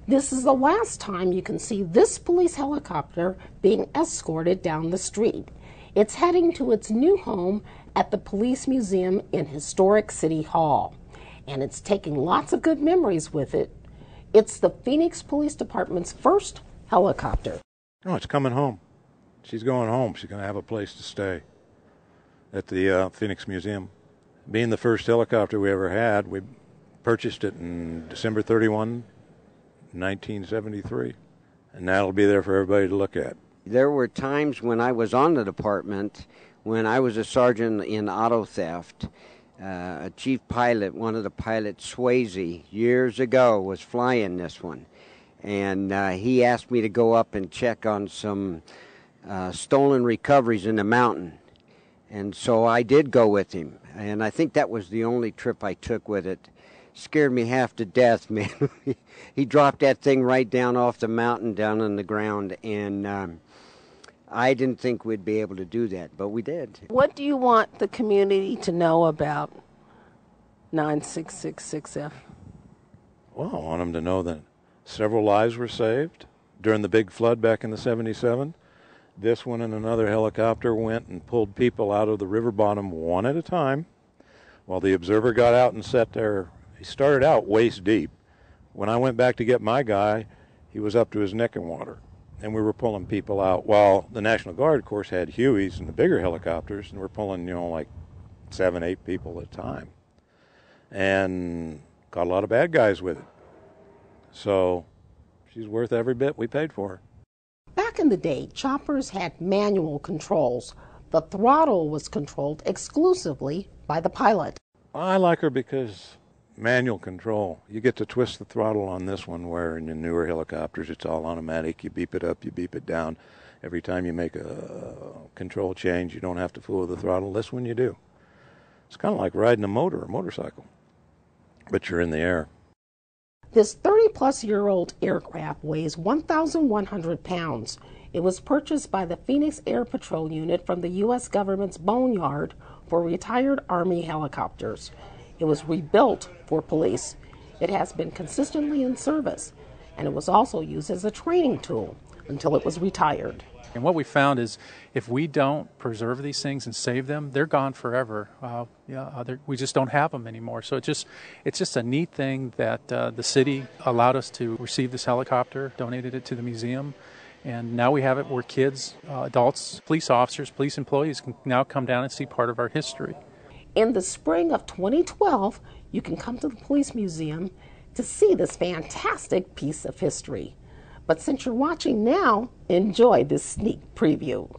This is the last time you can see this police helicopter being escorted down the street. It's heading to its new home at the Police Museum in historic City Hall, and it's taking lots of good memories with it. It's the Phoenix Police Department's first helicopter. Oh, it's coming home. She's going home. She's going to have a place to stay at the Phoenix Museum. Being the first helicopter we ever had, we purchased it in December 31, 1973, and that'll be there for everybody to look at. There were times when I was on the department, when I was a sergeant in auto theft, a chief pilot, one of the pilots, Swayze, years ago was flying this one, and he asked me to go up and check on some stolen recoveries in the mountain. And so I did go with him, and I think that was the only trip I took with it. Scared me half to death, man. He dropped that thing right down off the mountain, down on the ground, and I didn't think we'd be able to do that, but we did. What do you want the community to know about 9666F? Well, I want them to know that several lives were saved during the big flood back in the 77. This one and another helicopter went and pulled people out of the river bottom one at a time while the observer got out and sat there. He started out waist deep. When I went back to get my guy, he was up to his neck in water, and we were pulling people out. While the National Guard, of course, had Hueys and the bigger helicopters, and we're pulling, like 7, 8 people at a time. And got a lot of bad guys with it. So she's worth every bit we paid for her. Back in the day, choppers had manual controls. The throttle was controlled exclusively by the pilot. I like her because manual control. You get to twist the throttle on this one, where in the newer helicopters it's all automatic. You beep it up, you beep it down. Every time you make a control change, you don't have to fool with the throttle. This one you do. It's kind of like riding a motorcycle, but you're in the air. This 30-plus-year-old aircraft weighs 1,100 pounds. It was purchased by the Phoenix Air Patrol Unit from the U.S. government's Boneyard for retired Army helicopters. It was rebuilt for police. It has been consistently in service, and it was also used as a training tool until it was retired. And what we found is if we don't preserve these things and save them, they're gone forever. We just don't have them anymore. So it's just a neat thing that the city allowed us to receive this helicopter, donated it to the museum, and now we have it where kids, adults, police officers, police employees can now come down and see part of our history. In the spring of 2012, you can come to the Police Museum to see this fantastic piece of history. But since you're watching now, enjoy this sneak preview.